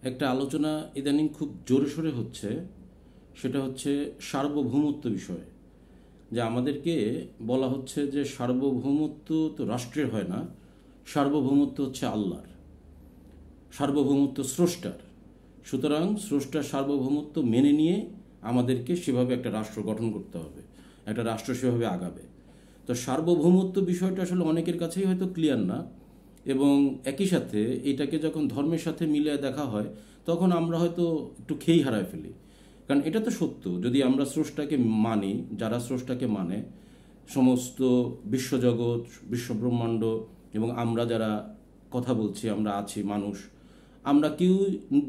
একটা আলোচনা ইদানিং খুব জোরে সোরে হচ্ছে, সেটা হচ্ছে সার্বভৌমত্ব বিষয়ে। যে আমাদেরকে বলা হচ্ছে যে সার্বভৌমত্ব তো রাষ্ট্রের হয় না, সার্বভৌমত্ব হচ্ছে আল্লাহর, সার্বভৌমত্ব স্রষ্টার। সুতরাং স্রষ্টার সার্বভৌমত্ব মেনে নিয়ে আমাদেরকে সেভাবে একটা রাষ্ট্র গঠন করতে হবে, একটা রাষ্ট্র সেভাবে আগাবে। তো সার্বভৌমত্ব বিষয়টা আসলে অনেকের কাছেই হয়তো ক্লিয়ার না, এবং একই সাথে এটাকে যখন ধর্মের সাথে মিলিয়ে দেখা হয় তখন আমরা হয়তো একটু খেই হারায় ফেলি। কারণ এটা তো সত্য, যদি আমরা স্রষ্টাকে মানি, যারা স্রষ্টাকে মানে, সমস্ত বিশ্বজগৎ, বিশ্বব্রহ্মাণ্ড এবং আমরা যারা কথা বলছি, আমরা আছি মানুষ, আমরা কেউ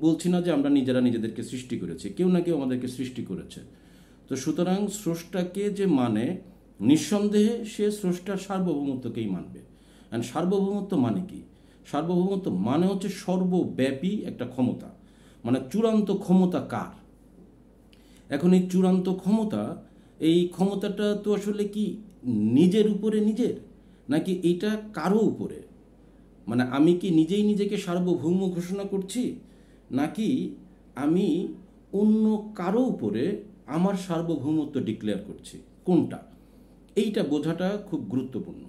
বলছি না যে আমরা নিজেরা নিজেদেরকে সৃষ্টি করেছি, কেউ না কেউ আমাদেরকে সৃষ্টি করেছে। তো সুতরাং স্রষ্টাকে যে মানে, নিঃসন্দেহে সে স্রষ্টার সার্বভৌমত্বকেই মানবে। অ্যান্ড সার্বভৌমত্ব মানে কি? সার্বভৌমত্ব মানে হচ্ছে সর্বব্যাপী একটা ক্ষমতা, মানে চূড়ান্ত ক্ষমতা কার। এখন এই চূড়ান্ত ক্ষমতা, এই ক্ষমতাটা তো আসলে কি নিজের উপরে নিজের, নাকি এটা কারো উপরে? মানে আমি কি নিজেই নিজেকে সার্বভৌম ঘোষণা করছি, নাকি আমি অন্য কারো উপরে আমার সার্বভৌমত্ব ডিক্লেয়ার করছি? কোনটা? এইটা বোঝাটা খুব গুরুত্বপূর্ণ।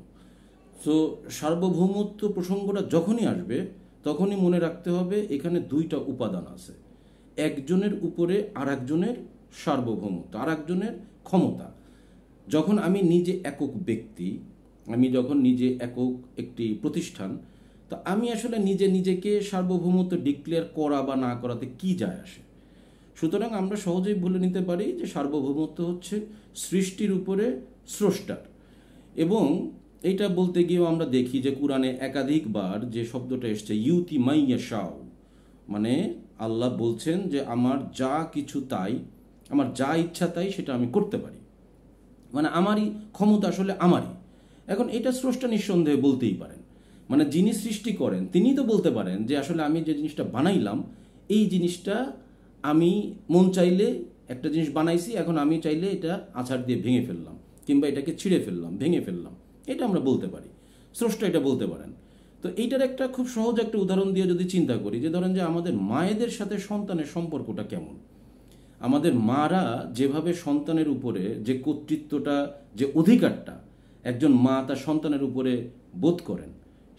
সো সার্বভৌমত্ব প্রসঙ্গটা যখনই আসবে তখনই মনে রাখতে হবে এখানে দুইটা উপাদান আছে। একজনের উপরে আর একজনের সার্বভৌমত্ব, আর একজনের ক্ষমতা। যখন আমি নিজে একক ব্যক্তি, আমি যখন নিজে একক একটি প্রতিষ্ঠান, তো আমি আসলে নিজে নিজেকে সার্বভৌমত্ব ডিক্লেয়ার করা বা না করাতে কি যায় আসে? সুতরাং আমরা সহজেই বলে নিতে পারি যে সার্বভৌমত্ব হচ্ছে সৃষ্টির উপরে স্রষ্টার। এবং এইটা বলতে গিয়েও আমরা দেখি যে কোরআনে একাধিকবার যে শব্দটা এসছে ইউতি মাইয়া শাও, মানে আল্লাহ বলছেন যে আমার যা কিছু তাই, আমার যা ইচ্ছা তাই সেটা আমি করতে পারি, মানে আমারই ক্ষমতা আসলে আমারই। এখন এটা স্রষ্টা নিঃসন্দেহে বলতেই পারেন, মানে যিনি সৃষ্টি করেন তিনি তো বলতে পারেন যে আসলে আমি যে জিনিসটা বানাইলাম, এই জিনিসটা আমি মন চাইলে একটা জিনিস বানাইছি, এখন আমি চাইলে এটা আছাড় দিয়ে ভেঙে ফেললাম, কিংবা এটাকে ছিঁড়ে ফেললাম, ভেঙে ফেললাম, এটা আমরা বলতে পারি। স্রষ্টা এটা বলতে পারেন। তো এইটার একটা খুব সহজ একটা উদাহরণ দিয়ে যদি চিন্তা করি, যে ধরেন যে আমাদের মায়েদের সাথে সন্তানের সম্পর্কটা কেমন। আমাদের মারা যেভাবে সন্তানের উপরে যে কর্তৃত্বটা, যে অধিকারটা একজন মা তার সন্তানের উপরে বোধ করেন,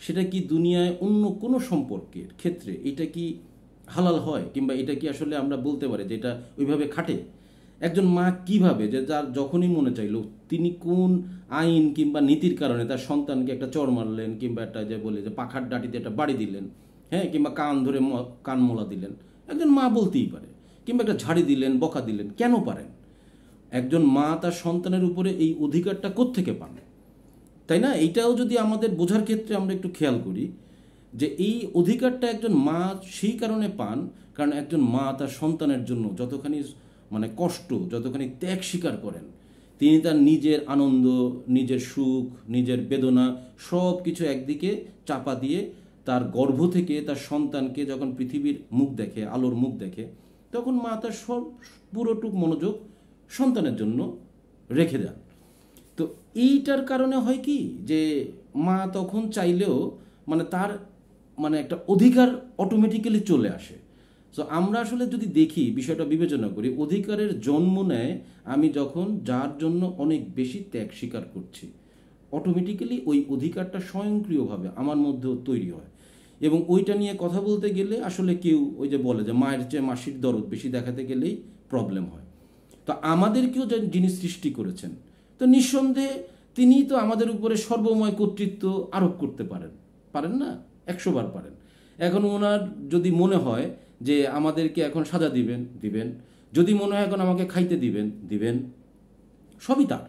সেটা কি দুনিয়ায় অন্য কোনো সম্পর্কের ক্ষেত্রে এটা কি হালাল হয়, কিংবা এটা কি আসলে আমরা বলতে পারি যে এটা ওইভাবে খাটে? একজন মা কিভাবে, যে যার যখনই মনে চাইলো তিনি কোন আইন কিংবা নীতির কারণে তার সন্তানকে একটা চড় মারলেন, কিংবা একটা যে বলে যে পাখার ডাটিতে একটা বাড়ি দিলেন, হ্যাঁ, কিংবা কান ধরে কান মোলা দিলেন, একজন মা বলতেই পারে। কিংবা একটা ঝাড়ি দিলেন, বকা দিলেন, কেন পারেন? একজন মা তার সন্তানের উপরে এই অধিকারটা কোত্থেকে পান? তাই না? এইটাও যদি আমাদের বোঝার ক্ষেত্রে আমরা একটু খেয়াল করি, যে এই অধিকারটা একজন মা সেই কারণে পান, কারণ একজন মা তার সন্তানের জন্য যতখানি মানে কষ্ট, যতখানি ত্যাগ স্বীকার করেন, তিনি তার নিজের আনন্দ, নিজের সুখ, নিজের বেদনা সব কিছু একদিকে চাপা দিয়ে তার গর্ভ থেকে তার সন্তানকে যখন পৃথিবীর মুখ দেখে, আলোর মুখ দেখে, তখন মা তার সব পুরোটুক মনোযোগ সন্তানের জন্য রেখে দেন। তো এইটার কারণে হয় কি, যে মা তখন চাইলেও মানে তার মানে একটা অধিকার অটোমেটিক্যালি চলে আসে। সো আমরা আসলে যদি দেখি, বিষয়টা বিবেচনা করি, অধিকারের জন্ম নেয় আমি যখন যার জন্য অনেক বেশি ত্যাগ স্বীকার করছি, অটোমেটিক্যালি ওই অধিকারটা স্বয়ংক্রিয়ভাবে আমার মধ্যেও তৈরি হয়। এবং ওইটা নিয়ে কথা বলতে গেলে আসলে কেউ ওই যে বলে যে মায়ের চেয়ে মাসির দরদ বেশি দেখাতে গেলেই প্রবলেম হয়। তো আমাদেরকেও যিনি সৃষ্টি করেছেন, তো নিঃসন্দেহে তিনি তো আমাদের উপরে সর্বময় কর্তৃত্ব আরোপ করতে পারেন, পারেন না? 100 বার পারেন। এখন ওনার যদি মনে হয় যে আমাদেরকে এখন সাজা দিবেন, দিবেন। যদি মনে হয় এখন আমাকে খাইতে দিবেন, দিবেন। সবই তার,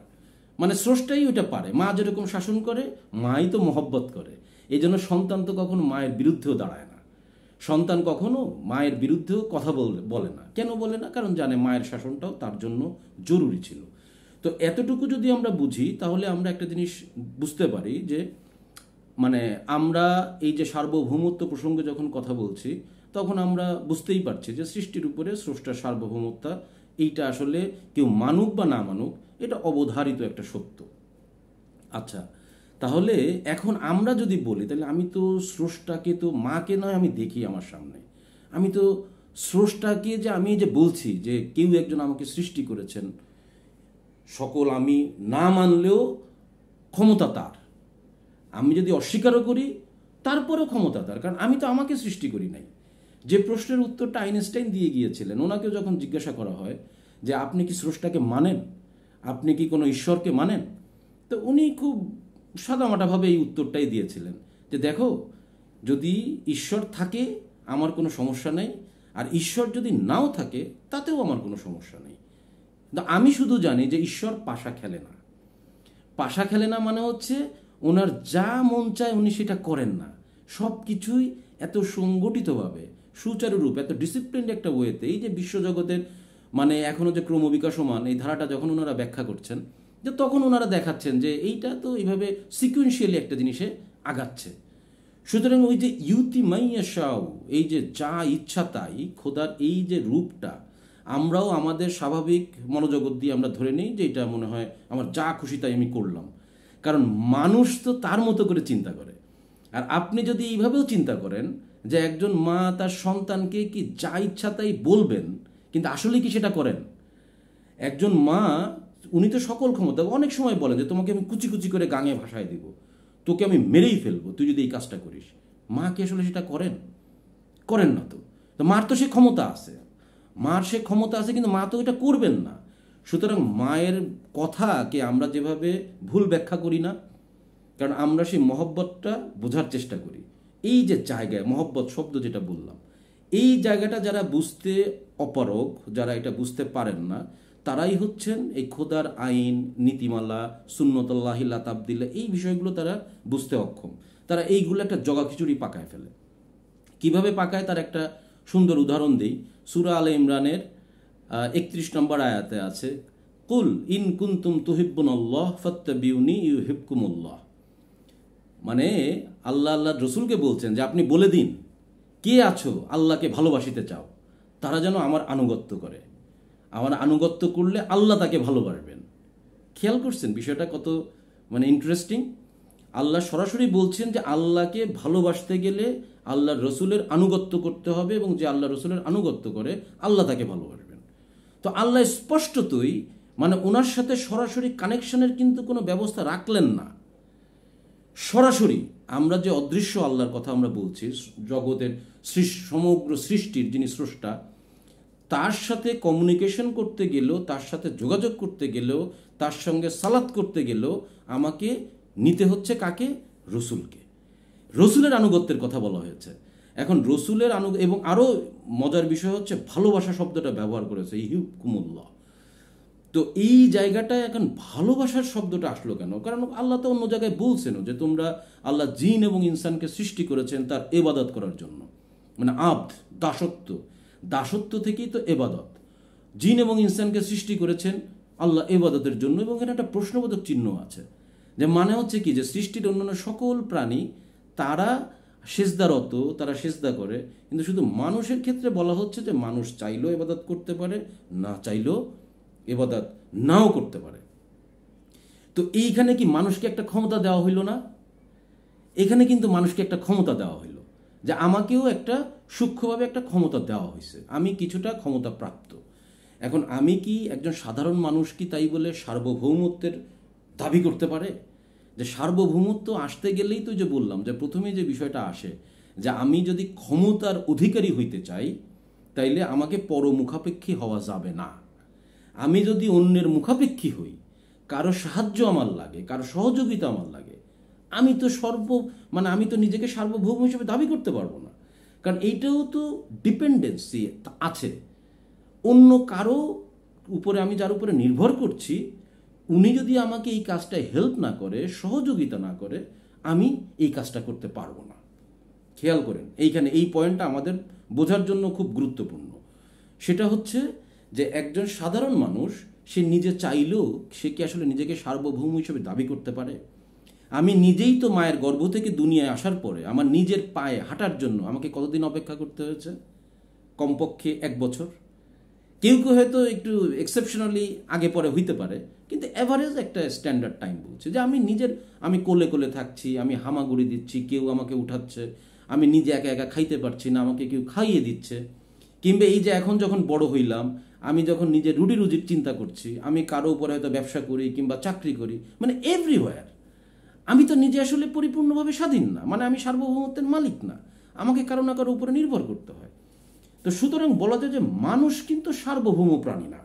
মানে স্রষ্টাই ওইটা পারে। মা যেরকম শাসন করে, মাই তো মহব্বত করে। এই জন্য সন্তান তো কখনো মায়ের বিরুদ্ধেও দাঁড়ায় না, সন্তান কখনো মায়ের বিরুদ্ধেও কথা বলে না। কেন বলে না? কারণ জানে মায়ের শাসনটাও তার জন্য জরুরি ছিল। তো এতটুকু যদি আমরা বুঝি, তাহলে আমরা একটা জিনিস বুঝতে পারি যে মানে আমরা এই যে সার্বভৌমত্ব প্রসঙ্গে যখন কথা বলছি, তখন আমরা বুঝতেই পারছি যে সৃষ্টির উপরে স্রষ্টার সার্বভৌমত্ব, এইটা আসলে কেউ মানুক বা না মানুক, এটা অবধারিত একটা সত্য। আচ্ছা, তাহলে এখন আমরা যদি বলি, তাহলে আমি তো স্রষ্টাকে তো মাকে নয় আমি দেখি আমার সামনে, আমি তো স্রষ্টাকে যে আমি যে বলছি যে কেউ একজন আমাকে সৃষ্টি করেছেন, সকল আমি না মানলেও ক্ষমতা তার, আমি যদি অস্বীকারও করি তারপরেও ক্ষমতা তার, কারণ আমি তো আমাকে সৃষ্টি করি নাই। যে প্রশ্নের উত্তরটা আইনস্টাইন দিয়ে গিয়েছিলেন, ওনাকেও যখন জিজ্ঞাসা করা হয় যে আপনি কি স্রষ্টাকে মানেন, আপনি কি কোনো ঈশ্বরকে মানেন, তো উনি খুব সাদামাটাভাবে এই উত্তরটাই দিয়েছিলেন যে দেখো, যদি ঈশ্বর থাকে আমার কোনো সমস্যা নেই, আর ঈশ্বর যদি নাও থাকে তাতেও আমার কোনো সমস্যা নেই। আমি শুধু জানি যে ঈশ্বর পাশা খেলে না। পাশা খেলে না মানে হচ্ছে ওনার যা মন চায় উনি সেটা করেন না। সব কিছুই এত সংগঠিতভাবে, সুচারুরূপ, এত ডিসিপ্লিনড একটা ওয়েতে, এই যে বিশ্বজগতের মানে এখনও যে ক্রমবিকাশমান এই ধারাটা যখন ওনারা ব্যাখ্যা করছেন, যে তখন ওনারা দেখাচ্ছেন যে এইটা তো এইভাবে সিকুয়েন্সিয়ালি একটা জিনিসে আগাচ্ছে। সুতরাং ওই যে ইউতি মাইয়া শাও, এই যে যা ইচ্ছা তাই, খোদার এই যে রূপটা আমরাও আমাদের স্বাভাবিক মনোজগৎ দিয়ে আমরা ধরে নিই যে এটা মনে হয় আমার যা খুশি তাই আমি করলাম, কারণ মানুষ তো তার মতো করে চিন্তা করে। আর আপনি যদি এইভাবেও চিন্তা করেন যে একজন মা তার সন্তানকে কি যা ইচ্ছা তাই বলবেন, কিন্তু আসলে কি সেটা করেন? একজন মা, উনি তো সকল ক্ষমতা, অনেক সময় বলেন যে তোমাকে আমি কুচি কুচি করে গাঙে ভাসায় দিব, তোকে আমি মেরেই ফেলবো তুই যদি এই কাজটা করিস। মা কি আসলে সেটা করেন? করেন না। তো মার তো সে ক্ষমতা আছে, মার সে ক্ষমতা আছে, কিন্তু মা তো এটা করবেন না। সুতরাং মায়ের কথাকে আমরা যেভাবে ভুল ব্যাখ্যা করি না, কারণ আমরা সেই মহব্বতটা বোঝার চেষ্টা করি। এই যে জায়গায় মহব্বত শব্দ যেটা বললাম, এই জায়গাটা যারা বুঝতে অপারগ, যারা এটা বুঝতে পারেন না, তারাই হচ্ছেন এই খোদার আইন, নীতিমালা, সুন্নতুল্লাহিল্লা তাবদিল্লা, এই বিষয়গুলো তারা বুঝতে অক্ষম। তারা এইগুলো একটা জগা খিচুড়ি পাকায় ফেলে। কিভাবে পাকায় তার একটা সুন্দর উদাহরণ দিই। সূরা আলে ইমরানের 31 নম্বর আয়াতে আছে, কুল ইন কুনতুম তুহিব্বুনাল্লাহ ফাত্তাবিউনি ইউহিব্বকুমুল্লাহ। মানে আল্লাহ আল্লাহ রসুলকে বলছেন যে আপনি বলে দিন কে আছো আল্লাহকে ভালোবাসিতে চাও, তারা যেন আমার আনুগত্য করে। আমার আনুগত্য করলে আল্লাহ তাকে ভালোবাসবেন। খেয়াল করছেন বিষয়টা কত মানে ইন্টারেস্টিং? আল্লাহ সরাসরি বলছেন যে আল্লাহকে ভালোবাসতে গেলে আল্লাহ রসুলের আনুগত্য করতে হবে, এবং যে আল্লাহ রসুলের আনুগত্য করে আল্লাহ তাকে ভালোবাসবেন। তো আল্লাহ স্পষ্টতই মানে ওনার সাথে সরাসরি কানেকশনের কিন্তু কোনো ব্যবস্থা রাখলেন না। সরাসরি আমরা যে অদৃশ্য আল্লাহর কথা আমরা বলছি, জগতের সমগ্র সৃষ্টির যিনি স্রষ্টা, তার সাথে কমিউনিকেশন করতে গেলেও, তার সাথে যোগাযোগ করতে গেলেও, তার সঙ্গে সালাত করতে গেলেও আমাকে নিতে হচ্ছে কাকে? রসুলকে। রসুলের আনুগত্যের কথা বলা হয়েছে। এখন রসুলের এবং আরও মজার বিষয় হচ্ছে ভালোবাসা শব্দটা ব্যবহার করেছে, ইউহিব্বকুমুল্লাহ। তো এই জায়গাটায় এখন ভালোবাসার শব্দটা আসলো কেন? কারণ আল্লাহ তো অন্য জায়গায় বলছেন যে তোমরা, আল্লাহ জিন এবং ইনসানকে সৃষ্টি করেছেন তার এবাদত করার জন্য, মানে আব্দ, দাসত্ব, দাসত্ব থেকেই তো এবাদত। জিন এবং ইনসানকে সৃষ্টি করেছেন আল্লাহ এবাদতের জন্য, এবং এখানে একটা প্রশ্নবোধক চিহ্ন আছে, যে মানে হচ্ছে কি যে সৃষ্টির অন্যান্য সকল প্রাণী তারা সেজদারত, তারা সেজদা করে, কিন্তু শুধু মানুষের ক্ষেত্রে বলা হচ্ছে যে মানুষ চাইলেও এবাদত করতে পারে, না চাইলেও এবাদত নাও করতে পারে। তো এইখানে কি মানুষকে একটা ক্ষমতা দেওয়া হইল না? এখানে কিন্তু মানুষকে একটা ক্ষমতা দেওয়া হইল, যে আমাকেও একটা সূক্ষ্মভাবে একটা ক্ষমতা দেওয়া হয়েছে, আমি কিছুটা ক্ষমতা প্রাপ্ত। এখন আমি কি একজন সাধারণ মানুষ কি তাই বলে সার্বভৌমত্বের দাবি করতে পারে? যে সার্বভৌমত্ব আসতে গেলেই তো যে বললাম যে প্রথমে যে বিষয়টা আসে, যে আমি যদি ক্ষমতার অধিকারী হইতে চাই তাইলে আমাকে পরমুখাপেক্ষী হওয়া যাবে না। আমি যদি অন্যের মুখাপেক্ষী হই, কারো সাহায্য আমার লাগে, কারো সহযোগিতা আমার লাগে, আমি তো আমি তো নিজেকে সার্বভৌম হিসেবে দাবি করতে পারবো না। কারণ এইটাও তো ডিপেন্ডেন্সি আছে অন্য কারো উপরে। আমি যার উপরে নির্ভর করছি, উনি যদি আমাকে এই কাজটায় হেল্প না করে, সহযোগিতা না করে, আমি এই কাজটা করতে পারবো না। খেয়াল করেন এইখানে এই পয়েন্টটা আমাদের বোঝার জন্য খুব গুরুত্বপূর্ণ। সেটা হচ্ছে যে একজন সাধারণ মানুষ সে নিজে চাইলেও সে কি আসলে নিজেকে সার্বভৌম হিসেবে দাবি করতে পারে? আমি নিজেই তো মায়ের গর্ভ থেকে দুনিয়ায় আসার পরে আমার নিজের পায়ে হাঁটার জন্য আমাকে কতদিন অপেক্ষা করতে হয়েছে? কমপক্ষে 1 বছর। কেউ কেউ হয়তো একটু এক্সেপশনালি আগে পরে হইতে পারে, কিন্তু এভারেজ একটা স্ট্যান্ডার্ড টাইম বলছে যে আমি কোলে কোলে থাকছি, আমি হামাগুড়ি দিচ্ছি, কেউ আমাকে উঠাচ্ছে, আমি নিজে একা একা খাইতে পারছি না, আমাকে কেউ খাইয়ে দিচ্ছে। কিংবা এই যে এখন যখন বড় হইলাম, আমি যখন নিজে রুটি রুজির চিন্তা করছি, আমি কারো উপরে হয়তো ব্যবসা করি কিংবা চাকরি করি, মানে এভরিওয়্যার আমি তো নিজে আসলে পরিপূর্ণভাবে স্বাধীন না, মানে আমি সার্বভৌমত্বের মালিক না, আমাকে কারো না কারো উপরে নির্ভর করতে হয়। তো সুতরাং বলা যায় যে মানুষ কিন্তু সার্বভৌম প্রাণী না।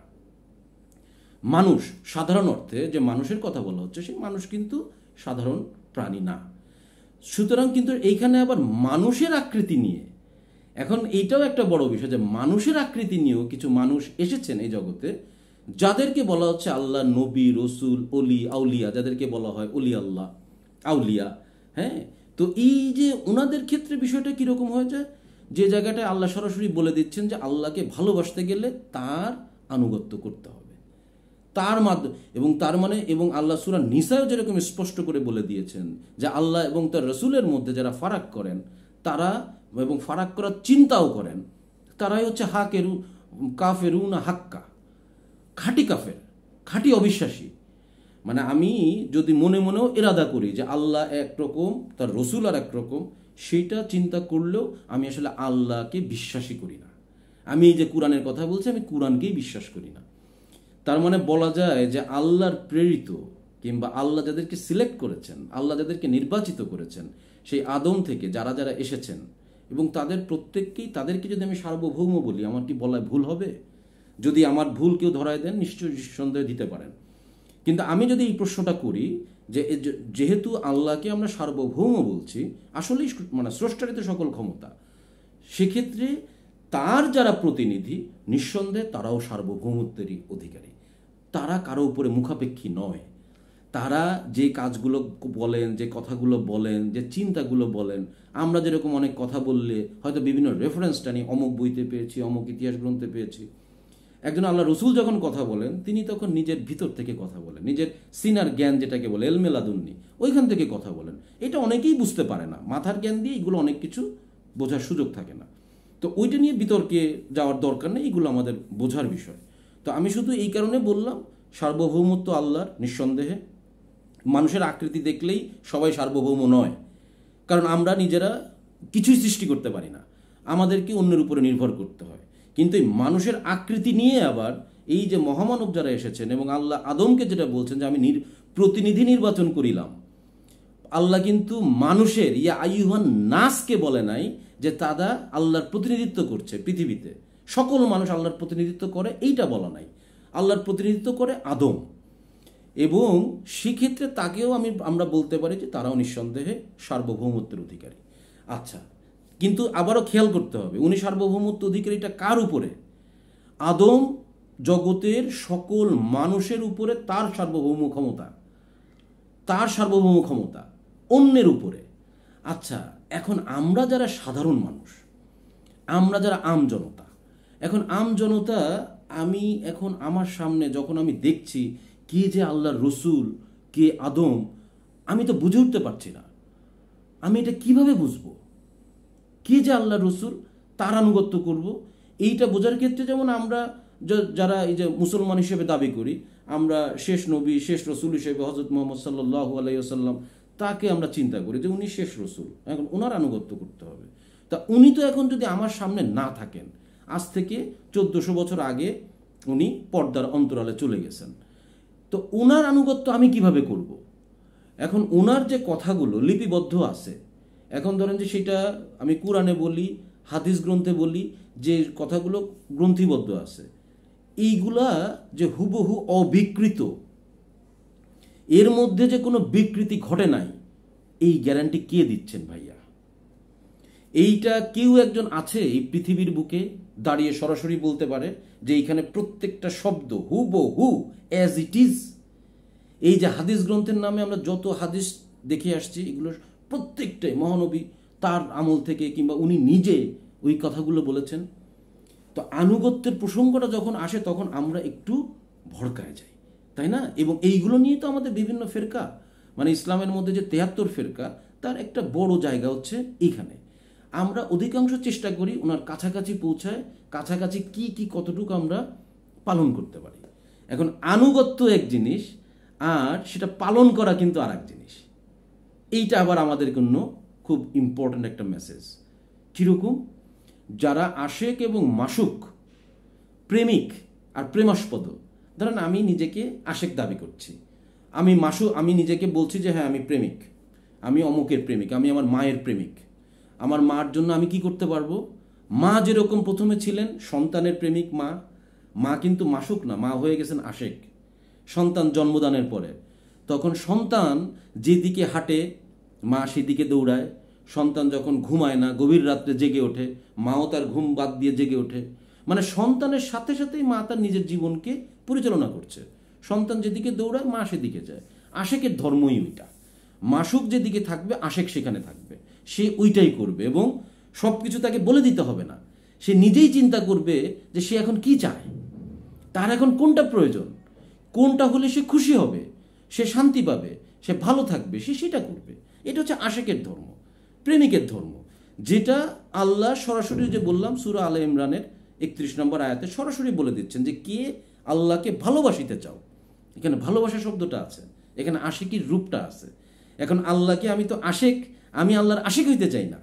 মানুষ সাধারণ অর্থে যে মানুষের কথা বলা হচ্ছে, সেই মানুষ কিন্তু সাধারণ প্রাণী না। সুতরাং কিন্তু এইখানে আবার মানুষের আকৃতি নিয়ে, এখন এইটাও একটা বড় বিষয় যে মানুষের আকৃতি নিয়েও কিছু মানুষ এসেছেন এই জগতে, যাদেরকে বলা হচ্ছে আল্লাহ নবী, রসুল, অলি, আউলিয়া, যাদেরকে বলা হয় অলি আল্লাহ, আউলিয়া। হ্যাঁ, তো এই যে ওনাদের ক্ষেত্রে বিষয়টা কীরকম হয়ে যায়, যে জায়গাটায় আল্লাহ সরাসরি বলে দিচ্ছেন যে আল্লাহকে ভালোবাসতে গেলে তার আনুগত্য করতে হবে, তার মাধ্যমে, এবং তার মানে, এবং আল্লাহ সূরা নিসাও যেরকম স্পষ্ট করে বলে দিয়েছেন যে আল্লাহ এবং তার রসুলের মধ্যে যারা ফারাক করেন তারা, এবং ফারাক করার চিন্তাও করেন, তারাই হচ্ছে কাফেরু না হাক্কা, খাঁটি কাফের, খাঁটি অবিশ্বাসী। মানে আমি যদি মনে মনেও এরাদা করি যে আল্লাহ একরকম, তার রসুল আর একরকম, সেইটা চিন্তা করলেও আমি আসলে আল্লাহকে বিশ্বাসই করি না। আমি এই যে কোরআনের কথা বলছি, আমি কোরআনকেই বিশ্বাস করি না। তার মানে বলা যায় যে আল্লাহর প্রেরিত কিংবা আল্লাহ যাদেরকে সিলেক্ট করেছেন, আল্লাহ যাদেরকে নির্বাচিত করেছেন, সেই আদম থেকে যারা যারা এসেছেন, এবং তাদের প্রত্যেককেই, তাদেরকে যদি আমি সার্বভৌম বলি, আমার কি বলায় ভুল হবে? যদি আমার ভুল কেউ ধরায় দেন, নিশ্চয়ই নিঃসন্দেহে দিতে পারেন। কিন্তু আমি যদি এই প্রশ্নটা করি যে যেহেতু আল্লাহকে আমরা সার্বভৌম বলছি, আসলেই মানে স্রষ্টারিত সকল ক্ষমতা, সেক্ষেত্রে তার যারা প্রতিনিধি, নিঃসন্দেহে তারাও সার্বভৌমত্বেরই অধিকারী। তারা কারো উপরে মুখাপেক্ষী নয়। তারা যে কাজগুলো বলেন, যে কথাগুলো বলেন, যে চিন্তাগুলো বলেন, আমরা যেরকম অনেক কথা বললে হয়তো বিভিন্ন রেফারেন্সটা নিয়ে অমুক বইতে পেয়েছি, অমুক ইতিহাস গ্রন্থে পেয়েছি, একজন আল্লাহ রসুল যখন কথা বলেন, তিনি তখন নিজের ভিতর থেকে কথা বলেন, নিজের সিনার জ্ঞান যেটাকে বলে এলমে লাদুন্নি, ওইখান থেকে কথা বলেন। এটা অনেকেই বুঝতে পারে না, মাথার জ্ঞান দিয়ে এগুলো অনেক কিছু বোঝার সুযোগ থাকে না। তো ওইটা নিয়ে বিতর্কে যাওয়ার দরকার নেই, এগুলো আমাদের বোঝার বিষয়। তো আমি শুধু এই কারণে বললাম, সার্বভৌমত্ব আল্লাহর, নিঃসন্দেহে। মানুষের আকৃতি দেখলেই সবাই সার্বভৌম নয়, কারণ আমরা নিজেরা কিছুই সৃষ্টি করতে পারি না, আমাদেরকে অন্যের উপরে নির্ভর করতে হয়। কিন্তু এই মানুষের আকৃতি নিয়ে আবার এই যে মহামানব যারা এসেছেন, এবং আল্লাহ আদমকে যেটা বলছেন যে আমি প্রতিনিধি নির্বাচন করিলাম, আল্লাহ কিন্তু মানুষের ইয়া আইয়ুহান নাসকে বলে নাই যে তারা আল্লাহর প্রতিনিধিত্ব করছে পৃথিবীতে, সকল মানুষ আল্লাহর প্রতিনিধিত্ব করে, এইটা বলা নাই। আল্লাহর প্রতিনিধিত্ব করে আদম, এবং সেক্ষেত্রে তাকেও আমরা বলতে পারি যে তারাও নিঃসন্দেহে সার্বভৌমত্বের অধিকারী। আচ্ছা, কিন্তু আবারও খেয়াল করতে হবে, উনি সার্বভৌমত্ব অধিকারীটা কার উপরে? আদম জগতের সকল মানুষের উপরে তার সার্বভৌম ক্ষমতা, তার সার্বভৌম ক্ষমতা অন্যের উপরে। আচ্ছা, এখন আমরা যারা সাধারণ মানুষ, আমরা যারা আম জনতা, এখন আম জনতা, আমি এখন আমার সামনে যখন আমি দেখছি কে যে আল্লাহর রসুল, কে আদম, আমি তো বুঝে উঠতে পারছি না। আমি এটা কিভাবে বুঝবো কে যে আল্লাহর রসুল, তার আনুগত্য করব? এইটা বোঝার ক্ষেত্রে যেমন আমরা যারা এই যে মুসলমান হিসেবে দাবি করি, আমরা শেষ নবী, শেষ রসুল হিসেবে হযরত মুহাম্মদ সাল্লাল্লাহু আলাইহি ওয়াসাল্লাম, তাকে আমরা চিন্তা করি যে উনি শেষ রসুল, এখন ওনার আনুগত্য করতে হবে। তা উনি তো এখন যদি আমার সামনে না থাকেন, আজ থেকে 1400 বছর আগে উনি পর্দার অন্তরালে চলে গেছেন, তো ওনার আনুগত্য আমি কিভাবে করব? এখন ওনার যে কথাগুলো লিপিবদ্ধ আছে, এখন ধরেন যে সেটা আমি কোরআনে বলি, হাদিস গ্রন্থে বলি, যে কথাগুলো গ্রন্থিবদ্ধ আছে, এইগুলা যে হুবহু অবিকৃত, এর মধ্যে যে কোনো বিকৃতি ঘটে নাই, এই গ্যারান্টি কে দিচ্ছেন ভাইয়া? এইটা কেউ একজন আছে এই পৃথিবীর বুকে দাঁড়িয়ে সরাসরি বলতে পারে যে এইখানে প্রত্যেকটা শব্দ হুবহু অ্যাজ ইট ইজ? এই যে হাদিস গ্রন্থের নামে আমরা যত হাদিস দেখে আসছি, এগুলো প্রত্যেকটাই মহানবী তার আমল থেকে কিংবা উনি নিজে ওই কথাগুলো বলেছেন। তো আনুগত্যের প্রসঙ্গটা যখন আসে তখন আমরা একটু ভড়কায় যাই, তাই না? এবং এইগুলো নিয়ে তো আমাদের বিভিন্ন ফেরকা, মানে ইসলামের মধ্যে যে 73 ফেরকা, তার একটা বড় জায়গা হচ্ছে এইখানে। আমরা অধিকাংশ চেষ্টা করি ওনার কাছাকাছি পৌঁছায়, কাছাকাছি কি কি কতটুকু আমরা পালন করতে পারি। এখন আনুগত্য এক জিনিস, আর সেটা পালন করা কিন্তু আর এক জিনিস। এইটা আবার আমাদের জন্য খুব ইম্পর্ট্যান্ট একটা মেসেজ। কীরকম? যারা আশেক এবং মাসুক, প্রেমিক আর প্রেমাস্পদ, ধরেন আমি নিজেকে আশেক দাবি করছি, আমি নিজেকে বলছি যে হ্যাঁ আমি প্রেমিক, আমি অমুকের প্রেমিক, আমি আমার মায়ের প্রেমিক। আমার মার জন্য আমি কি করতে পারবো? মা যেরকম প্রথমে ছিলেন সন্তানের প্রেমিক, মা কিন্তু মাসুক না, মা হয়ে গেছেন আশেক সন্তান জন্মদানের পরে। তখন সন্তান যেদিকে হাঁটে মা সেদিকে দৌড়ায়, সন্তান যখন ঘুমায় না গভীর রাত্রে জেগে ওঠে, মাও তার ঘুম বাদ দিয়ে জেগে ওঠে। মানে সন্তানের সাথে সাথেই মা তার নিজের জীবনকে পরিচালনা করছে। সন্তান যেদিকে দৌড়ায় মা সেদিকে যায়। আশেকের ধর্মই ওইটা। মাসুক যেদিকে থাকবে আশেক সেখানে থাকবে, সে ওইটাই করবে এবং সব কিছু তাকে বলে দিতে হবে না। সে নিজেই চিন্তা করবে যে সে এখন কি চায়, তার এখন কোনটা প্রয়োজন, কোনটা হলে সে খুশি হবে, সে শান্তি পাবে, সে ভালো থাকবে, সে সেটা করবে। এটা হচ্ছে আশেকের ধর্ম, প্রেমিকের ধর্ম, যেটা আল্লাহ সরাসরি যে বললাম সূরা আলে ইমরানের 31 নম্বর আয়াতে সরাসরি বলে দিচ্ছেন যে কে আল্লাহকে ভালোবাসিতে চাও। এখানে ভালোবাসা শব্দটা আছে, এখানে আশিকির রূপটা আছে। এখন আল্লাহকে, আমি তো আশেক, আমি আল্লাহর আশিক হইতে চাই না।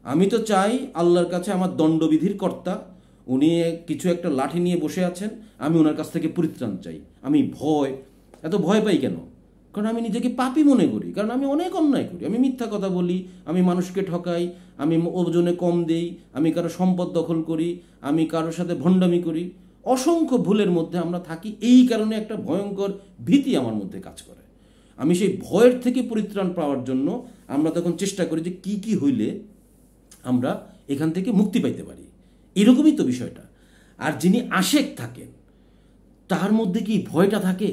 আমি তো চাই আল্লাহর কাছে আমার দণ্ডবিধির কর্তা, উনি কিছু একটা লাঠি নিয়ে বসে আছেন, আমি ওনার কাছ থেকে পরিত্রাণ চাই। আমি এত ভয় পাই কেন? কারণ আমি নিজেকে পাপী মনে করি, কারণ আমি অনেক অন্যায় করি, আমি মিথ্যা কথা বলি, আমি মানুষকে ঠকাই, আমি ওজনে কম দেই, আমি কারো সম্পদ দখল করি, আমি কারোর সাথে ভণ্ডামি করি। অসংখ্য ভুলের মধ্যে আমরা থাকি। এই কারণে একটা ভয়ঙ্কর ভীতি আমার মধ্যে কাজ করে। আমি সেই ভয়ের থেকে পরিত্রাণ পাওয়ার জন্য আমরা তখন চেষ্টা করি যে কি কি হইলে আমরা এখান থেকে মুক্তি পাইতে পারি। এরকমই তো বিষয়টা। আর যিনি আশেক থাকেন তার মধ্যে কি ভয়টা থাকে?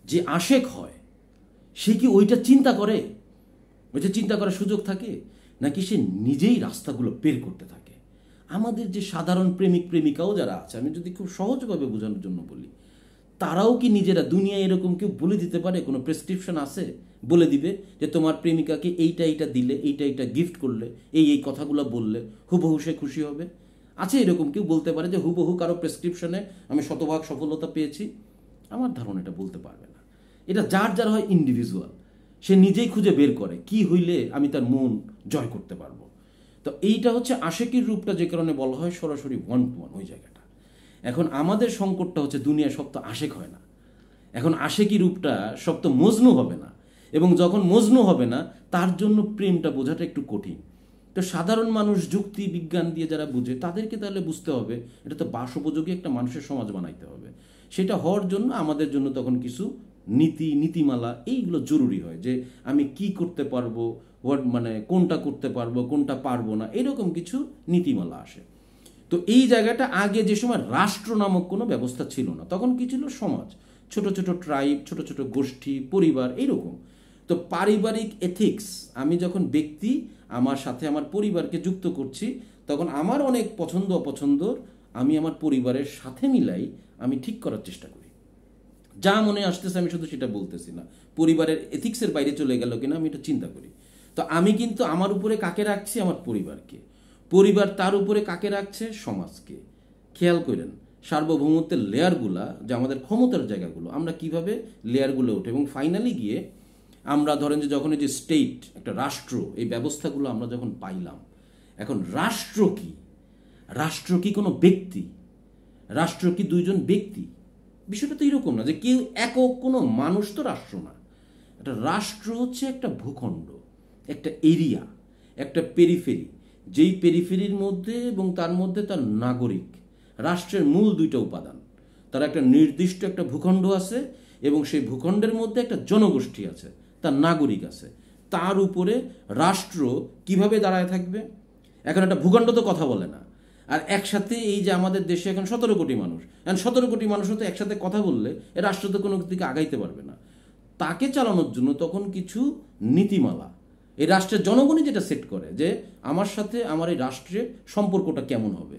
যে আশেক হয় সে কি ওইটা চিন্তা করে, ওইটা চিন্তা করার সুযোগ থাকে, নাকি সে নিজেই রাস্তাগুলো বের করতে থাকে? আমাদের যে সাধারণ প্রেমিক প্রেমিকাও যারা আছে, আমি যদি খুব সহজভাবে বোঝানোর জন্য বলি, তারাও কি নিজেরা দুনিয়ায় এরকম কেউ বলে দিতে পারে? কোনো প্রেসক্রিপশন আছে বলে দিবে যে তোমার প্রেমিকাকে এইটা দিলে, এইটা গিফট করলে, এই কথাগুলো বললে হুবহু সে খুশি হবে? আছে এরকম কেউ বলতে পারে যে হুবহু কারো প্রেসক্রিপশনে আমি শতভাগ সফলতা পেয়েছি? আমার ধারণা এটা বলতে পারবে না। এটা যার যার হয় ইন্ডিভিজুয়াল, সে নিজেই খুঁজে বের করে কি হইলে আমি তার মন জয় করতে পারবো। তো এইটা হচ্ছে আশেকির রূপটা, যে কারণে বলা হয় সরাসরি 1 to 1 ওই জায়গাটা। এখন আমাদের সংকটটা হচ্ছে দুনিয়ায় সব তো আশেক হয় না। এখন আশেকি রূপটা সব তো মজনু হবে না, এবং যখন মজনু হবে না তার জন্য প্রেমটা বোঝাটা একটু কঠিন। তো সাধারণ মানুষ যুক্তি বিজ্ঞান দিয়ে যারা বুঝে তাদেরকে তাহলে বুঝতে হবে এটা তো বাসোপযোগী একটা মানুষের সমাজ বানাইতে হবে। সেটা হওয়ার জন্য আমাদের জন্য তখন কিছু নীতিমালা এইগুলো জরুরি হয়, যে আমি কি করতে পারবো, মানে কোনটা করতে পারবো কোনটা পারবো না, এরকম কিছু নীতিমালা আসে। তো এই জায়গাটা আগে যে সময় রাষ্ট্র নামক কোনো ব্যবস্থা ছিল না, তখন কি ছিল? সমাজ, ছোট ছোট ট্রাইব, ছোট ছোট গোষ্ঠী, পরিবার, এইরকম। তো পারিবারিক এথিক্স, আমি যখন ব্যক্তি আমার সাথে আমার পরিবারকে যুক্ত করছি, তখন আমার অনেক পছন্দ অপছন্দর আমি আমার পরিবারের সাথে মিলাই আমি ঠিক করার চেষ্টা করি। যা মনে আসতেছে আমি শুধু সেটা বলতেছি না, পরিবারের এথিক্সের বাইরে চলে গেল কিনা আমি এটা চিন্তা করি। তো আমি কিন্তু আমার উপরে কাকে রাখছি? আমার পরিবারকে। পরিবার তার উপরে কাকে রাখছে? সমাজকে। খেয়াল করেন সার্বভৌমত্বের লেয়ারগুলা, যে আমাদের ক্ষমতার জায়গাগুলো, আমরা কিভাবে লেয়ারগুলো ওঠে, এবং ফাইনালি গিয়ে আমরা ধরেন যে যখন এই যে স্টেট, একটা রাষ্ট্র, এই ব্যবস্থাগুলো আমরা যখন পাইলাম, এখন রাষ্ট্র কি? রাষ্ট্র কি কোনো ব্যক্তি? রাষ্ট্র কি দুইজন ব্যক্তি? বিষয়টা তো এরকম না যে কেউ একক কোনো মানুষ তো রাষ্ট্র না। একটা রাষ্ট্র হচ্ছে একটা ভূখণ্ড, একটা এরিয়া, একটা পেরিফেরি, যেই পেরিফেরির মধ্যে এবং তার মধ্যে তার নাগরিক। রাষ্ট্রের মূল 2টা উপাদান, তার একটা নির্দিষ্ট একটা ভূখণ্ড আছে এবং সেই ভূখণ্ডের মধ্যে একটা জনগোষ্ঠী আছে, তার নাগরিক আছে। তার উপরে রাষ্ট্র কিভাবে দাঁড়ায় থাকবে? এখন একটা ভূখণ্ড তো কথা বলে না, আর একসাথে এই যে আমাদের দেশে এখন 17 কোটি মানুষ, এখন 17 কোটি মানুষও তো একসাথে কথা বললে এ রাষ্ট্র তো কোনো দিকে আগাইতে পারবে না। তাকে চালানোর জন্য তখন কিছু নীতিমালা এই রাষ্ট্রের জনগণই যেটা সেট করে যে আমার সাথে আমার এই রাষ্ট্রের সম্পর্কটা কেমন হবে,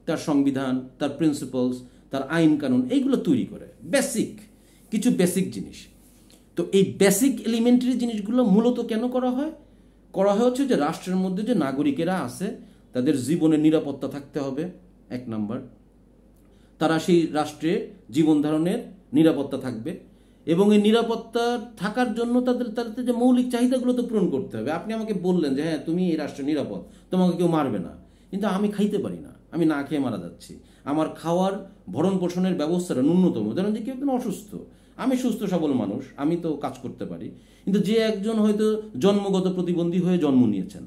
তার সংবিধান, তার প্রিন্সিপালস, তার আইন কানুন, এইগুলো তৈরি করে। কিছু বেসিক জিনিস। তো এই বেসিক এলিমেন্টারি জিনিসগুলো মূলত কেন করা হয় হচ্ছে যে রাষ্ট্রের মধ্যে যে নাগরিকেরা আছে তাদের জীবনের নিরাপত্তা থাকতে হবে 1 নাম্বার, তারা সেই রাষ্ট্রে জীবন ধারণের নিরাপত্তা থাকবে, এবং এই নিরাপত্তা থাকার জন্য তাদের যে মৌলিক চাহিদাগুলো তো পূরণ করতে হবে। আপনি আমাকে বললেন যে হ্যাঁ তুমি এই রাষ্ট্র নিরাপদ, তোমাকে কেউ মারবে না, কিন্তু আমি খাইতে পারি না, আমি না খেয়ে মারা যাচ্ছি। আমার খাওয়ার ভরণ পোষণের ব্যবস্থাটা ন্যূনতম। ধরেন যে কেউ একজন অসুস্থ, আমি সুস্থ সবল মানুষ, আমি তো কাজ করতে পারি, কিন্তু যে একজন হয়তো জন্মগত প্রতিবন্ধী হয়ে জন্ম নিয়েছেন,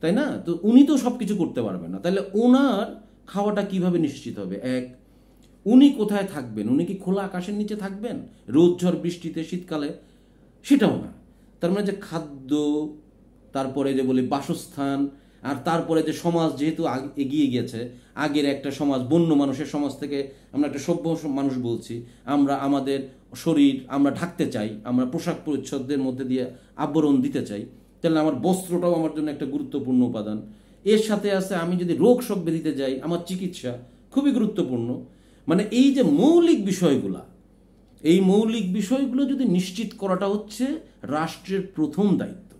তাই না, তো উনি তো সব কিছু করতে পারবেন না। তাহলে ওনার খাওয়াটা কিভাবে নিশ্চিত হবে? এক, উনি কোথায় থাকবেন? উনি কি খোলা আকাশের নিচে থাকবেন রোদ ঝড় বৃষ্টিতে শীতকালে? সেটাও না। তার মানে যে খাদ্য, তারপরে যে বলি বাসস্থান, আর তারপরে যে সমাজ যেহেতু এগিয়ে গেছে, আগের একটা সমাজ বন্য মানুষের সমাজ থেকে আমরা একটা সভ্য মানুষ বলছি, আমরা আমাদের শরীর আমরা ঢাকতে চাই, আমরা পোশাক পরিচ্ছদের মধ্যে দিয়ে আবরণ দিতে চাই, তাহলে আমার বস্ত্রটাও আমার জন্য একটা গুরুত্বপূর্ণ উপাদান। এর সাথে আছে আমি যদি রোগ শোক ব্যাধিতে যাই, আমার চিকিৎসা খুবই গুরুত্বপূর্ণ। মানে এই যে মৌলিক বিষয়গুলা, এই মৌলিক বিষয়গুলো যদি নিশ্চিত করাটা হচ্ছে রাষ্ট্রের প্রথম দায়িত্ব।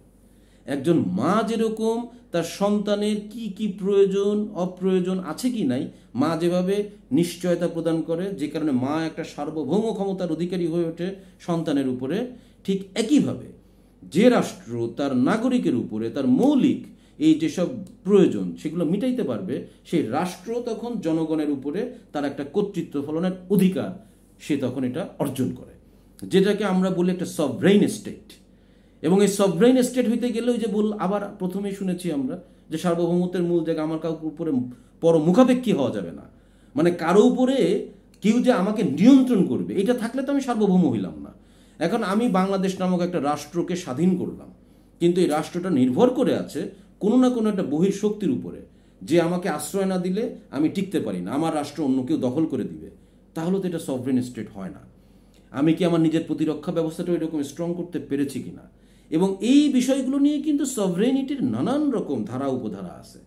একজন মা যেরকম তার সন্তানের কি কি প্রয়োজন অপ্রয়োজন আছে কি নাই, মা যেভাবে নিশ্চয়তা প্রদান করে, যে কারণে মা একটা সার্বভৌম ক্ষমতার অধিকারী হয়ে ওঠে সন্তানের উপরে, ঠিক একইভাবে যে রাষ্ট্র তার নাগরিকের উপরে তার মৌলিক এই যেসব প্রয়োজন সেগুলো মিটাইতে পারবে, সেই রাষ্ট্র তখন জনগণের উপরে তার একটা কর্তৃত্ব ফলনের অধিকার সে তখন এটা অর্জন করে, যেটাকে আমরা বলি একটা সভরেইন স্টেট। এবং এই সভরেইন স্টেট হইতে গেলে ওই যে আবার প্রথমেই শুনেছি আমরা যে সার্বভৌমত্বের মূল জায়গা আমার কারোর উপরে পর মুখাপেক্ষী হওয়া যাবে না। মানে কারো উপরে কেউ যে আমাকে নিয়ন্ত্রণ করবে, এটা থাকলে তো আমি সার্বভৌম হইলাম না। এখন আমি বাংলাদেশ নামক একটা রাষ্ট্রকে স্বাধীন করলাম, কিন্তু এই রাষ্ট্রটা নির্ভর করে আছে কোনো না কোনো একটা বহির শক্তির উপরে, যে আমাকে আশ্রয় না দিলে আমি টিকতে পারি না, আমার রাষ্ট্র অন্য কেউ দখল করে দিবে। তাহলে তো এটা সভরেন স্টেট হয় না। আমি কি আমার নিজের প্রতিরক্ষা ব্যবস্থাটা এরকম স্ট্রং করতে পেরেছি কিনা? এবং এই বিষয়গুলো নিয়ে কিন্তু সভরেনিটির নানান রকম ধারা উপধারা আছে,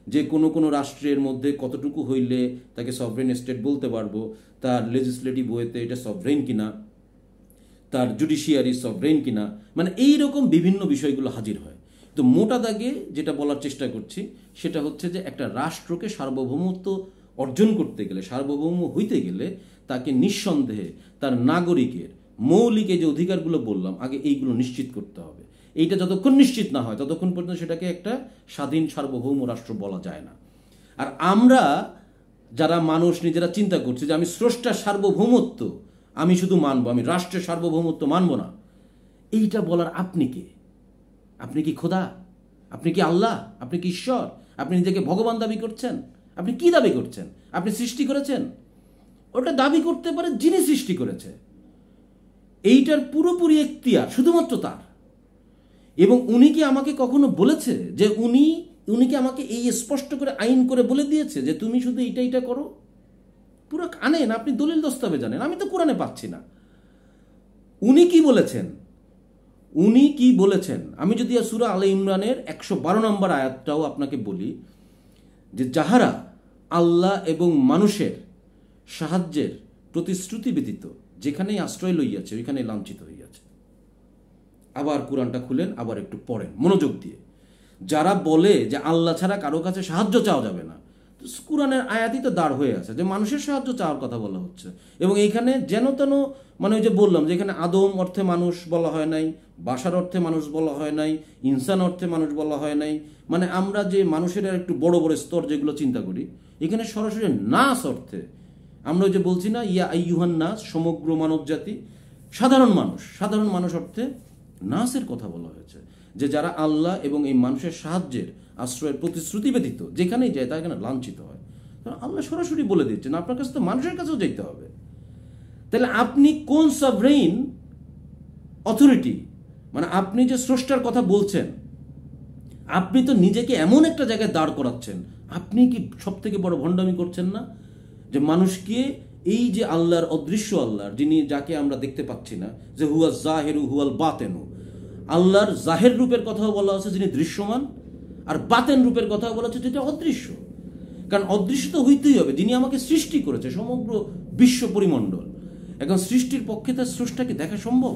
যে কোনো কোনো রাষ্ট্রের মধ্যে কতটুকু হইলে তাকে সভরেন স্টেট বলতে পারবো, তার লেজিসলেটিভ ওয়েতে এটা সভরেন কিনা, তার জুডিশিয়ারি সভরেন কিনা, মানে এই রকম বিভিন্ন বিষয়গুলো হাজির হয়। তো মোটা দাগে যেটা বলার চেষ্টা করছি সেটা হচ্ছে যে একটা রাষ্ট্রকে সার্বভৌমত্ব অর্জন করতে গেলে, সার্বভৌম হইতে গেলে তাকে নিঃসন্দেহে তার নাগরিকের মৌলিক এই যে অধিকারগুলো বললাম আগে, এইগুলো নিশ্চিত করতে হবে। এইটা যতক্ষণ নিশ্চিত না হয় ততক্ষণ পর্যন্ত সেটাকে একটা স্বাধীন সার্বভৌম রাষ্ট্র বলা যায় না। আর আমরা যারা মানুষ নিজেরা চিন্তা করছি যে আমি স্রষ্টার সার্বভৌমত্ব আমি শুধু মানবো, আমি রাষ্ট্রের সার্বভৌমত্ব মানবো না, এইটা বলার আপনি কে? আপনি কি খোদা? আপনি কি আল্লাহ? আপনি কি ঈশ্বর? আপনি নিজেকে ভগবান দাবি করছেন? আপনি কি দাবি করছেন? আপনি সৃষ্টি করেছেন? ওটা দাবি করতে পারে যিনি সৃষ্টি করেছে। এইটার পুরোপুরি এখতিয়ার শুধুমাত্র তার। এবং উনি কি আমাকে কখনো বলেছে যে উনি কি আমাকে এই স্পষ্ট করে আইন করে বলে দিয়েছে যে তুমি শুধু এইটা করো? পুরো আনেন, আপনি দলিল দস্তাবেজ জানেন, আমি তো কোরআনে পাচ্ছি না। উনি কি বলেছেন? উনি কি বলেছেন? আমি যদি সূরা আলে ইমরানের 112 নম্বর আয়াতটাও আপনাকে বলি, যে যাহারা আল্লাহ এবং মানুষের সাহায্যের প্রতিশ্রুতি ব্যতীত যেখানেই আশ্রয় লইয়াছে ওইখানে লাঞ্ছিত হইয়াছে। আবার কোরআনটা খুলেন, আবার একটু পড়েন মনোযোগ দিয়ে। যারা বলে যে আল্লাহ ছাড়া কারো কাছে সাহায্য চাওয়া যাবে না, কোরআনের আয়াতই তো দাঁড় হয়ে আছে যে মানুষের সাহায্য চাওয়ার কথা বলা হচ্ছে। এবং এইখানে যেন তেন, মানে ওই যে বললাম যে এখানে আদম অর্থে মানুষ বলা হয় নাই, বাশার অর্থে মানুষ বলা হয় নাই, ইনসান অর্থে মানুষ বলা হয় নাই। মানে আমরা যে মানুষের একটু বড় বড় স্তর যেগুলো চিন্তা করি, এখানে সরাসরি নাস অর্থে আমরা ওই যে বলছি না, ইয়া আইয়ুহান নাস, সমগ্র মানব জাতি, সাধারণ মানুষ অর্থে নাসের কথা বলা হয়েছে, যে যারা আল্লাহ এবং এই মানুষের সাহায্যের আশ্রয়ের প্রতিশ্রুতি ব্যতীত যেখানেই যায় তারা এখানে লাঞ্ছিত হয়। আল্লাহ সরাসরি বলে দিচ্ছেন আপনার কাছে তো মানুষের কাছেও যেতে হবে। তাহলে আপনি কোন সভরেইন অথরিটি? মানে আপনি যে স্রষ্টার কথা বলছেন, আপনি তো নিজেকে এমন একটা জায়গায় দাঁড় করাচ্ছেন, আপনি কি সব থেকে বড় ভণ্ডামি করছেন না? যে মানুষকে এই যে আল্লাহর, অদৃশ্য আল্লাহর, যাকে আমরা দেখতে পাচ্ছি না, যে হুয়া জাহেরু হুয়াল বাতেনু, আল্লাহর জাহের রূপের কথাও বলা হচ্ছে যিনি দৃশ্যমান, আর বাতেন রূপের কথাও বলা হচ্ছে যেটা অদৃশ্য। কারণ অদৃশ্য তো হইতেই হবে, যিনি আমাকে সৃষ্টি করেছে সমগ্র বিশ্ব পরিমণ্ডল। এখন সৃষ্টির পক্ষে তার স্রষ্টাকে দেখা সম্ভব,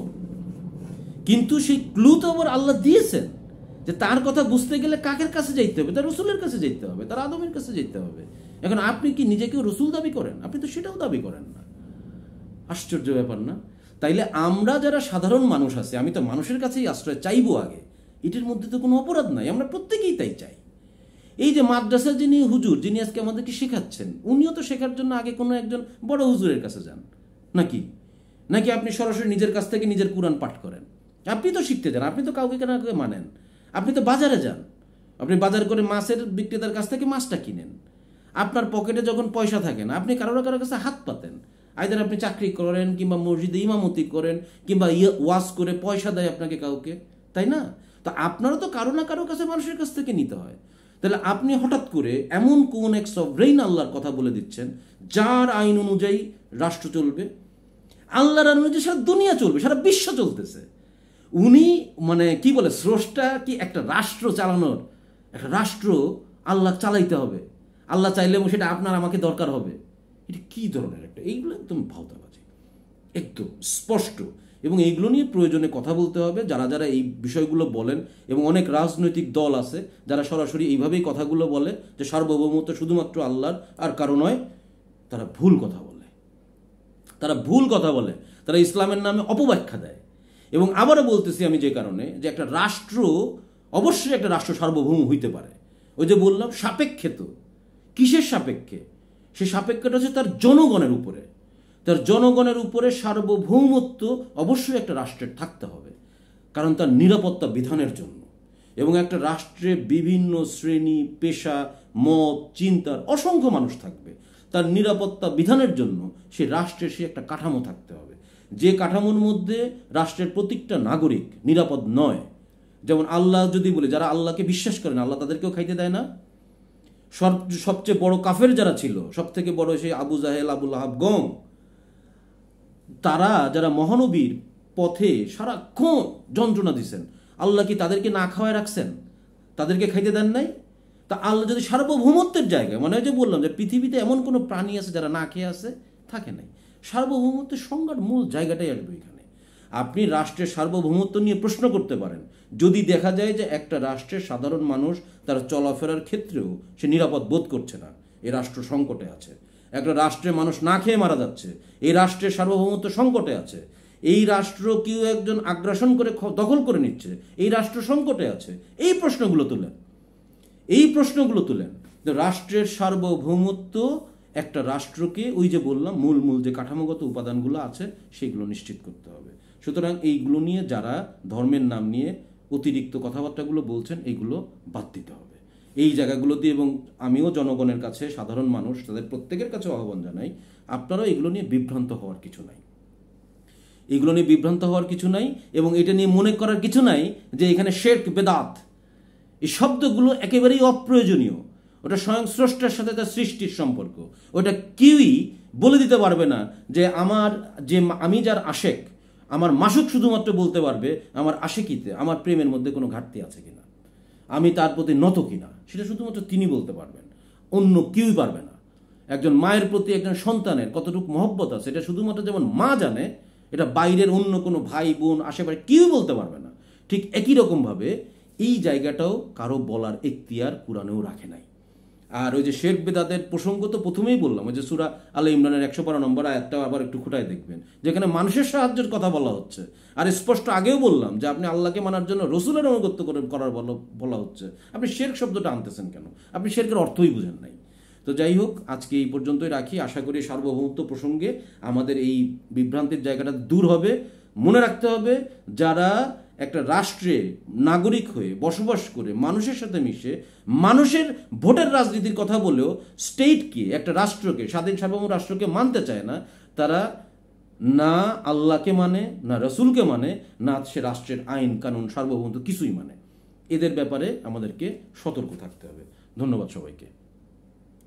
কিন্তু সেই ক্লু তো আবার আল্লাহ দিয়েছেন যে তার কথা বুঝতে গেলে কাকের কাছে যাইতে হবে? তার রসুলের কাছে যেতে হবে, তার আদমের কাছে যেতে হবে। এখন আপনি কি নিজেকে রসুল দাবি করেন? আপনি তো সেটাও দাবি করেন না। আশ্চর্য ব্যাপার না? তাইলে আমরা যারা সাধারণ মানুষ আছে, আমি তো মানুষের কাছেই আশ্রয় চাইবো আগে, এটার মধ্যে তো কোনো অপরাধ নাই, আমরা প্রত্যেকেই তাই চাই। এই যে মাদ্রাসা যিনি হুজুর, যিনি আজকে আমাদেরকে শেখাচ্ছেন, উনিও তো শেখার জন্য আগে কোনো একজন বড় হুজুরের কাছে যান নাকি? নাকি আপনি সরাসরি নিজের কাছ থেকে নিজের কুরআন পাঠ করেন? আপনি তো শিখতে যান, আপনি তো কাউকে না কাউকে মানেন। আপনি তো বাজারে যান, আপনি বাজার করে মাছের বিক্রেতার কাছ থেকে মাছটা কিনেন। আপনার পকেটে যখন পয়সা থাকে না, আপনি কারোর কাছে হাত পাতেন। আইদার আপনি চাকরি করেন, কিংবা মসজিদে ইমামতি করেন, কিংবা ওয়াজ করে পয়সা দেয় আপনাকে কাউকে, তাই না? তো আপনারও তো কারো না কারো কাছে মানুষের কাছ থেকে নিতে হয়। তাহলে আপনি হঠাৎ করে এমন কোন এক সভরেইন আল্লাহর কথা বলে দিচ্ছেন, যার আইন অনুযায়ী রাষ্ট্র চলবে, আল্লাহর আইন অনুযায়ী সারা দুনিয়া চলবে, সারা বিশ্ব চলতেছে। উনি মানে কি বলে, স্রষ্টা কি একটা রাষ্ট্র চালানোর, একটা রাষ্ট্র আল্লাহ চালাইতে হবে, আল্লাহ চাইলে সেটা আপনার আমাকে দরকার হবে। এটা কি ধরনের একটা, এইগুলো একদম ভাওতাবাজি, একদম স্পষ্ট। এবং এইগুলো নিয়ে প্রয়োজনে কথা বলতে হবে যারা যারা এই বিষয়গুলো বলেন। এবং অনেক রাজনৈতিক দল আছে যারা সরাসরি এইভাবেই কথাগুলো বলে যে সার্বভৌমত্ব শুধুমাত্র আল্লাহর, আর কারো নয়। তারা ভুল কথা বলে, তারা ভুল কথা বলে, তারা ইসলামের নামে অপব্যাখ্যা দেয়। এবং আবারও বলতেছি আমি যে কারণে, যে একটা রাষ্ট্র অবশ্যই একটা রাষ্ট্র সার্বভৌম হইতে পারে। ওই যে বললাম সাপেক্ষে, তো কিসের সাপেক্ষে? সে সাপেক্ষটা হচ্ছে তার জনগণের উপরে। তার জনগণের উপরে সার্বভৌমত্ব অবশ্যই একটা রাষ্ট্রের থাকতে হবে, কারণ তার নিরাপত্তা বিধানের জন্য। এবং একটা রাষ্ট্রে বিভিন্ন শ্রেণী, পেশা, মত, চিন্তার অসংখ্য মানুষ থাকবে। তার নিরাপত্তা বিধানের জন্য সে রাষ্ট্রের সে একটা কাঠামো থাকতে হবে, যে কাঠামোর মধ্যে রাষ্ট্রের প্রত্যেকটা নাগরিক নিরাপদ নয়। যেমন আল্লাহ যদি বলে, যারা আল্লাহকে বিশ্বাস করেন, আল্লাহ তাদেরকেও খাইতে দেয় না। সবচেয়ে বড় কাফের যারা ছিল, সব থেকে বড় সেই আবু জাহেল, আবু লাহাব, গম, তারা যারা মহানবীর পথে সারাক্ষণ যন্ত্রণা দিচ্ছেন, আল্লাহ কি তাদেরকে না খাওয়ায় রাখছেন? তাদেরকে খাইতে দেন নাই? তা আল্লাহ যদি সার্বভৌমত্বের জায়গায়, মানে যে বললাম যে পৃথিবীতে এমন কোনো প্রাণী আছে যারা না খেয়ে আছে? থাকে নাই। সার্বভৌমত্বের সংজ্ঞার মূল জায়গাটাই আসবে এখানে। আপনি রাষ্ট্রের সার্বভৌমত্ব নিয়ে প্রশ্ন করতে পারেন যদি দেখা যায় যে একটা রাষ্ট্রের সাধারণ মানুষ তার চলাফেরার ক্ষেত্রেও সে নিরাপদ বোধ করছে না, এ রাষ্ট্র সংকটে আছে। একটা রাষ্ট্রের মানুষ না খেয়ে মারা যাচ্ছে, এই রাষ্ট্রের সার্বভৌমত্ব সংকটে আছে। এই রাষ্ট্র কেউ একজন আগ্রাসন করে দখল করে নিচ্ছে, এই রাষ্ট্র সংকটে আছে। এই প্রশ্নগুলো তুলেন, এই প্রশ্নগুলো তুলেন। রাষ্ট্রের সার্বভৌমত্ব একটা রাষ্ট্রকে, ওই যে বললাম মূল মূল যে কাঠামোগত উপাদানগুলো আছে সেগুলো নিশ্চিত করতে হবে। সুতরাং এইগুলো নিয়ে যারা ধর্মের নাম নিয়ে অতিরিক্ত কথাবার্তাগুলো বলছেন, এইগুলো বাদ দিতে হবে এই জায়গাগুলোতে। এবং আমিও জনগণের কাছে, সাধারণ মানুষ, তাদের প্রত্যেকের কাছে আহ্বান জানাই, আপনারাও এগুলো নিয়ে বিভ্রান্ত হওয়ার কিছু নাই, এগুলো নিয়ে বিভ্রান্ত হওয়ার কিছু নাই। এবং এটা নিয়ে মনে করার কিছু নাই যে এখানে শিরক, বেদাত, এই শব্দগুলো একেবারেই অপ্রয়োজনীয়। ওটা স্বয়ং স্রষ্টার সাথে তার সৃষ্টির সম্পর্ক। ওটা কেউই বলে দিতে পারবে না যে আমি যার আশেক, আমার মাসুক শুধুমাত্র বলতে পারবে আমার আশেকিতে, আমার প্রেমের মধ্যে কোনো ঘাটতি আছে কিনা, আমি তার প্রতি নত কিনা, সেটা শুধুমাত্র তিনি বলতে পারবেন, অন্য কেউই পারবে না। একজন মায়ের প্রতি একজন সন্তানের কতটুকু মহব্বত আছে, এটা শুধুমাত্র যেমন মা জানে, এটা বাইরের অন্য কোনো ভাই বোন আশেপাশে কেউই বলতে পারবে না। ঠিক একই রকমভাবে এই জায়গাটাও কারো বলার এখতিয়ার কুরআনেও রাখে নাই। আর ওই যে শিরক বিদআতের প্রসঙ্গ তো প্রথমেই বললাম, ওই যে সূরা আলে ইমরানের 112 নম্বর আয়াতটাও আবার একটু খুঁটায় দেখবেন, যেখানে মানুষের সাহায্যের কথা বলা হচ্ছে। আর স্পষ্ট আগেও বললাম যে আপনি আল্লাহকে মানার জন্য রসুলের অনুগত্য করার বলা হচ্ছে, আপনি শিরক শব্দটা আনতেছেন কেন? আপনি শিরকের অর্থই বুঝেন নাই। তো যাই হোক, আজকে এই পর্যন্তই রাখি। আশা করি সার্বভৌমত্ব প্রসঙ্গে আমাদের এই বিভ্রান্তির জায়গাটা দূর হবে। মনে রাখতে হবে, যারা একটা রাষ্ট্রে নাগরিক হয়ে বসবাস করে, মানুষের সাথে মিশে, মানুষের ভোটের রাজনীতির কথা বলেও স্টেটকে, একটা রাষ্ট্রকে, স্বাধীন সার্বভৌম রাষ্ট্রকে মানতে চায় না, তারা না আল্লাহকে মানে, না রসুলকে মানে, না সে রাষ্ট্রের আইন কানুন সার্বভৌমত্ব কিছুই মানে। এদের ব্যাপারে আমাদেরকে সতর্ক থাকতে হবে। ধন্যবাদ সবাইকে।